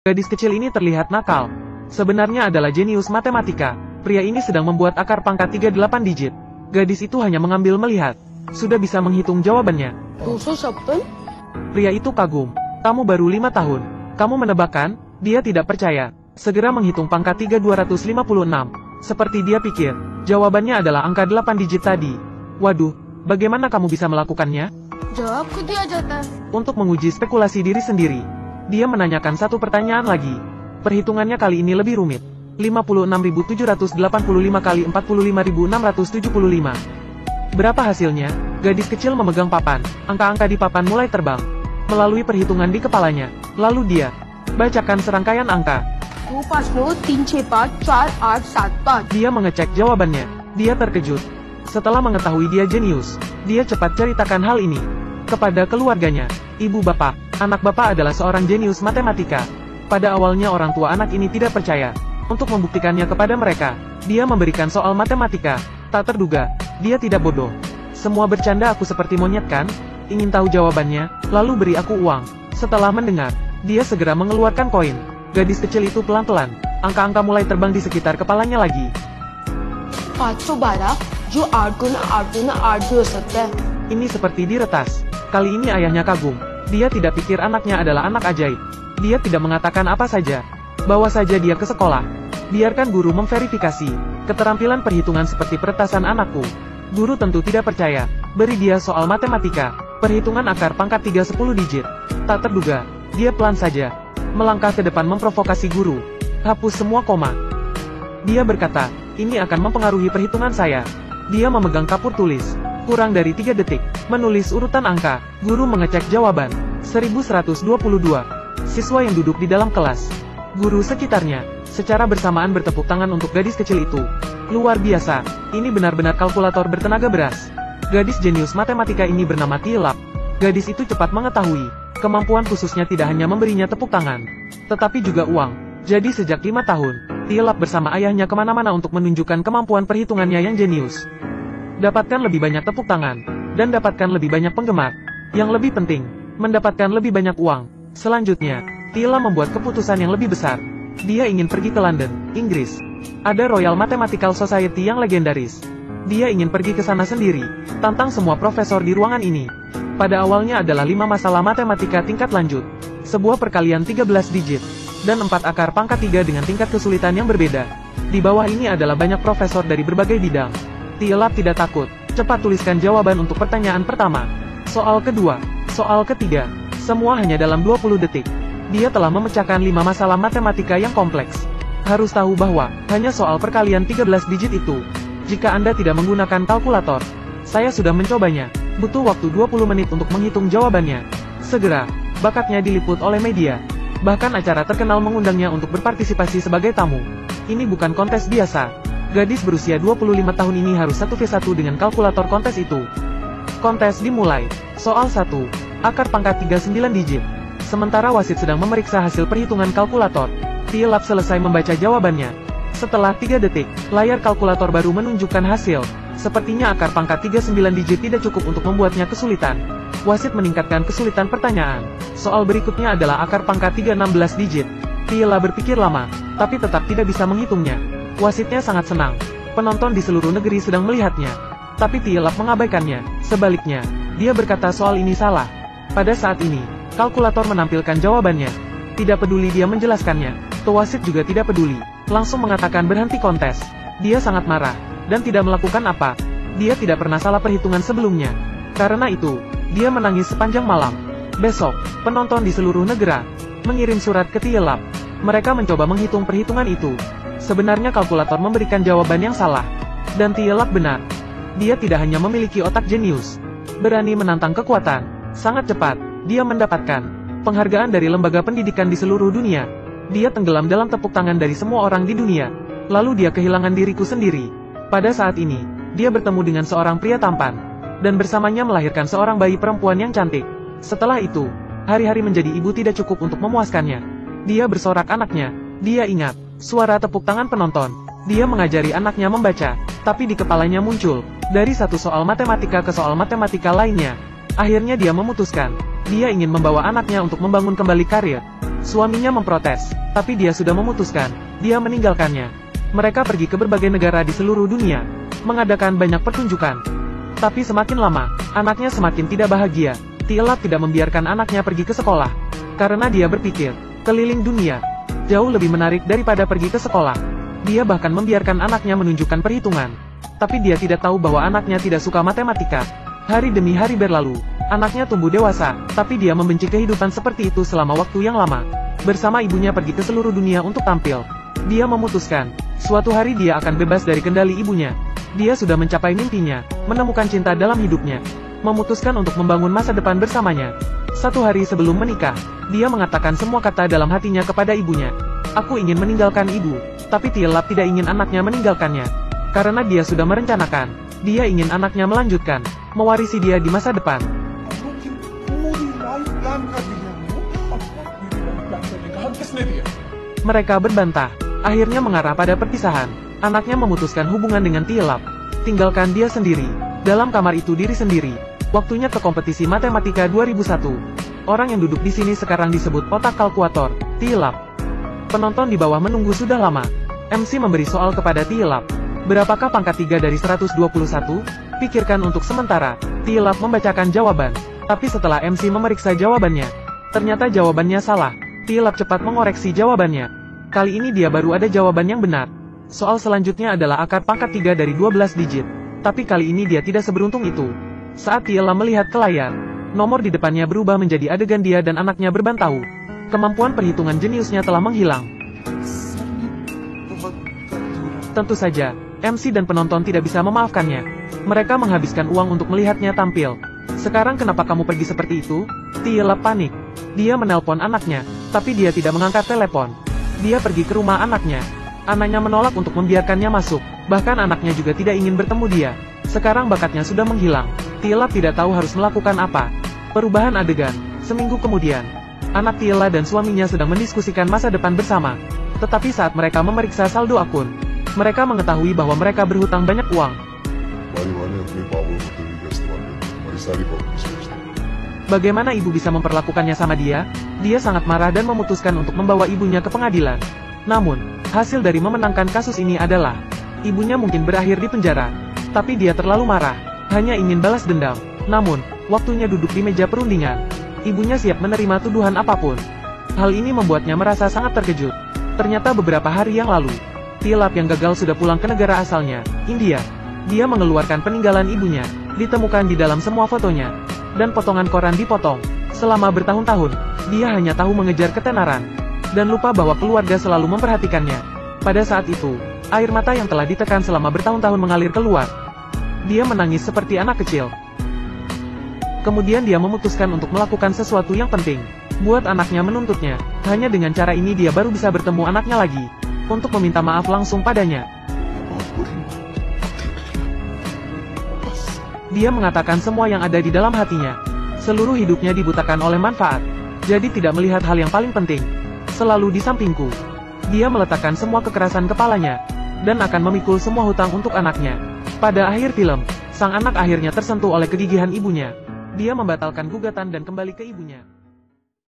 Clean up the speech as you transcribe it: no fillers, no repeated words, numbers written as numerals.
Gadis kecil ini terlihat nakal. Sebenarnya adalah jenius matematika. Pria ini sedang membuat akar pangkat 38 digit. Gadis itu hanya mengambil melihat. Sudah bisa menghitung jawabannya. Pria itu kagum. Kamu baru 5 tahun. Kamu menebakkan? Dia tidak percaya. Segera menghitung pangkat 3256. Seperti dia pikir, jawabannya adalah angka 8 digit tadi. Waduh, bagaimana kamu bisa melakukannya? Jawabku dia jatah. Untuk menguji spekulasi diri sendiri, dia menanyakan satu pertanyaan lagi. Perhitungannya kali ini lebih rumit. 56.785 kali 45.675. Berapa hasilnya? Gadis kecil memegang papan. Angka-angka di papan mulai terbang melalui perhitungan di kepalanya. Lalu dia bacakan serangkaian angka. 250344875. Dia mengecek jawabannya. Dia terkejut. Setelah mengetahui dia jenius, dia cepat ceritakan hal ini kepada keluarganya. Ibu bapak, anak bapak adalah seorang jenius matematika. Pada awalnya orang tua anak ini tidak percaya. Untuk membuktikannya kepada mereka, dia memberikan soal matematika. Tak terduga, dia tidak bodoh. Semua bercanda aku seperti monyet kan? Ingin tahu jawabannya, lalu beri aku uang. Setelah mendengar, dia segera mengeluarkan koin. Gadis kecil itu pelan-pelan. Angka-angka mulai terbang di sekitar kepalanya lagi. 512 जो 8 गुना 8 गुना 8 भी हो सकता है. Ini seperti diretas. Kali ini ayahnya kagum. Dia tidak pikir anaknya adalah anak ajaib. Dia tidak mengatakan apa saja. Bawa saja dia ke sekolah. Biarkan guru memverifikasi keterampilan perhitungan seperti peretasan anakku. Guru tentu tidak percaya. Beri dia soal matematika. Perhitungan akar pangkat 3 10 digit. Tak terduga, dia pelan saja melangkah ke depan memprovokasi guru. Hapus semua koma. Dia berkata, ini akan mempengaruhi perhitungan saya. Dia memegang kapur tulis. Kurang dari 3 detik. Menulis urutan angka. Guru mengecek jawaban. 1122. Siswa yang duduk di dalam kelas. Guru sekitarnya secara bersamaan bertepuk tangan untuk gadis kecil itu. Luar biasa. Ini benar-benar kalkulator bertenaga beras. Gadis jenius matematika ini bernama Tilap. Gadis itu cepat mengetahui. Kemampuan khususnya tidak hanya memberinya tepuk tangan, tetapi juga uang. Jadi sejak 5 tahun, Tilap bersama ayahnya kemana-mana untuk menunjukkan kemampuan perhitungannya yang jenius. Dapatkan lebih banyak tepuk tangan, dan dapatkan lebih banyak penggemar. Yang lebih penting, mendapatkan lebih banyak uang. Selanjutnya, Tilap membuat keputusan yang lebih besar. Dia ingin pergi ke London, Inggris. Ada Royal Mathematical Society yang legendaris. Dia ingin pergi ke sana sendiri, tantang semua profesor di ruangan ini. Pada awalnya adalah 5 masalah matematika tingkat lanjut, sebuah perkalian 13 digit, dan 4 akar pangkat 3 dengan tingkat kesulitan yang berbeda. Di bawah ini adalah banyak profesor dari berbagai bidang. Tilap tidak takut. Cepat tuliskan jawaban untuk pertanyaan pertama. Soal kedua, soal ketiga, semua hanya dalam 20 detik. Dia telah memecahkan 5 masalah matematika yang kompleks. Harus tahu bahwa, hanya soal perkalian 13 digit itu. Jika Anda tidak menggunakan kalkulator, saya sudah mencobanya. Butuh waktu 20 menit untuk menghitung jawabannya. Segera, bakatnya diliput oleh media. Bahkan acara terkenal mengundangnya untuk berpartisipasi sebagai tamu. Ini bukan kontes biasa. Gadis berusia 25 tahun ini harus 1v1 dengan kalkulator kontes itu. Kontes dimulai. Soal 1. Akar pangkat 39 digit. Sementara wasit sedang memeriksa hasil perhitungan kalkulator, Tilap selesai membaca jawabannya. Setelah 3 detik, layar kalkulator baru menunjukkan hasil. Sepertinya akar pangkat 39 digit tidak cukup untuk membuatnya kesulitan. Wasit meningkatkan kesulitan pertanyaan. Soal berikutnya adalah akar pangkat 316 digit. Tilap berpikir lama, tapi tetap tidak bisa menghitungnya. Wasitnya sangat senang. Penonton di seluruh negeri sedang melihatnya. Tapi Tilap mengabaikannya. Sebaliknya, dia berkata soal ini salah. Pada saat ini, kalkulator menampilkan jawabannya. Tidak peduli dia menjelaskannya. Wasit juga tidak peduli. Langsung mengatakan berhenti kontes. Dia sangat marah, dan tidak melakukan apa. Dia tidak pernah salah perhitungan sebelumnya. Karena itu, dia menangis sepanjang malam. Besok, penonton di seluruh negara mengirim surat ke Tilap. Mereka mencoba menghitung perhitungan itu. Sebenarnya kalkulator memberikan jawaban yang salah. Dan Tilap benar. Dia tidak hanya memiliki otak jenius, berani menantang kekuatan. Sangat cepat, dia mendapatkan penghargaan dari lembaga pendidikan di seluruh dunia. Dia tenggelam dalam tepuk tangan dari semua orang di dunia. Lalu dia kehilangan diriku sendiri. Pada saat ini, dia bertemu dengan seorang pria tampan, dan bersamanya melahirkan seorang bayi perempuan yang cantik. Setelah itu, hari-hari menjadi ibu tidak cukup untuk memuaskannya. Dia bersorak anaknya. Dia ingat suara tepuk tangan penonton. Dia mengajari anaknya membaca, tapi di kepalanya muncul dari satu soal matematika ke soal matematika lainnya. Akhirnya dia memutuskan, dia ingin membawa anaknya untuk membangun kembali karir. Suaminya memprotes, tapi dia sudah memutuskan, dia meninggalkannya. Mereka pergi ke berbagai negara di seluruh dunia, mengadakan banyak pertunjukan. Tapi semakin lama, anaknya semakin tidak bahagia. Tielap tidak membiarkan anaknya pergi ke sekolah, karena dia berpikir, keliling dunia jauh lebih menarik daripada pergi ke sekolah. Dia bahkan membiarkan anaknya menunjukkan perhitungan. Tapi dia tidak tahu bahwa anaknya tidak suka matematika. Hari demi hari berlalu, anaknya tumbuh dewasa, tapi dia membenci kehidupan seperti itu selama waktu yang lama. Bersama ibunya pergi ke seluruh dunia untuk tampil. Dia memutuskan, suatu hari dia akan bebas dari kendali ibunya. Dia sudah mencapai mimpinya, menemukan cinta dalam hidupnya. Memutuskan untuk membangun masa depan bersamanya. Satu hari sebelum menikah, dia mengatakan semua kata dalam hatinya kepada ibunya. Aku ingin meninggalkan ibu, tapi Tielap tidak ingin anaknya meninggalkannya. Karena dia sudah merencanakan, dia ingin anaknya melanjutkan, mewarisi dia di masa depan. Mereka berbantah, akhirnya mengarah pada perpisahan. Anaknya memutuskan hubungan dengan Tielap. Tinggalkan dia sendiri. Dalam kamar itu diri sendiri. Waktunya ke kompetisi matematika 2001. Orang yang duduk di sini sekarang disebut otak kalkulator, Tielap. Penonton di bawah menunggu sudah lama. MC memberi soal kepada Tielap. Berapakah pangkat 3 dari 121? Pikirkan untuk sementara. Tielap membacakan jawaban. Tapi setelah MC memeriksa jawabannya, ternyata jawabannya salah. Tielap cepat mengoreksi jawabannya. Kali ini dia baru ada jawaban yang benar. Soal selanjutnya adalah akar pangkat 3 dari 12 digit. Tapi kali ini dia tidak seberuntung itu. Saat Tielap melihat ke layar, nomor di depannya berubah menjadi adegan dia dan anaknya berbantahu. Kemampuan perhitungan jeniusnya telah menghilang. Tentu saja, MC dan penonton tidak bisa memaafkannya. Mereka menghabiskan uang untuk melihatnya tampil. Sekarang kenapa kamu pergi seperti itu? Tielap panik. Dia menelpon anaknya, tapi dia tidak mengangkat telepon. Dia pergi ke rumah anaknya. Anaknya menolak untuk membiarkannya masuk. Bahkan anaknya juga tidak ingin bertemu dia. Sekarang bakatnya sudah menghilang. Tielap tidak tahu harus melakukan apa. Perubahan adegan. Seminggu kemudian, anak Tielap dan suaminya sedang mendiskusikan masa depan bersama. Tetapi saat mereka memeriksa saldo akun, mereka mengetahui bahwa mereka berhutang banyak uang. Bagaimana ibu bisa memperlakukannya sama dia? Dia sangat marah dan memutuskan untuk membawa ibunya ke pengadilan. Namun, hasil dari memenangkan kasus ini adalah, ibunya mungkin berakhir di penjara. Tapi dia terlalu marah, hanya ingin balas dendam. Namun, waktunya duduk di meja perundingan. Ibunya siap menerima tuduhan apapun. Hal ini membuatnya merasa sangat terkejut. Ternyata beberapa hari yang lalu, Tielap yang gagal sudah pulang ke negara asalnya, India. Dia mengeluarkan peninggalan ibunya, ditemukan di dalam semua fotonya. Dan potongan koran dipotong. Selama bertahun-tahun, dia hanya tahu mengejar ketenaran. Dan lupa bahwa keluarga selalu memperhatikannya. Pada saat itu, air mata yang telah ditekan selama bertahun-tahun mengalir keluar. Dia menangis seperti anak kecil. Kemudian dia memutuskan untuk melakukan sesuatu yang penting. Buat anaknya menuntutnya. Hanya dengan cara ini dia baru bisa bertemu anaknya lagi. Untuk meminta maaf langsung padanya. Dia mengatakan semua yang ada di dalam hatinya. Seluruh hidupnya dibutakan oleh manfaat. Jadi tidak melihat hal yang paling penting. Selalu di sampingku. Dia meletakkan semua kekerasan kepalanya. Dan akan memikul semua hutang untuk anaknya. Pada akhir film, sang anak akhirnya tersentuh oleh kegigihan ibunya. Dia membatalkan gugatan dan kembali ke ibunya.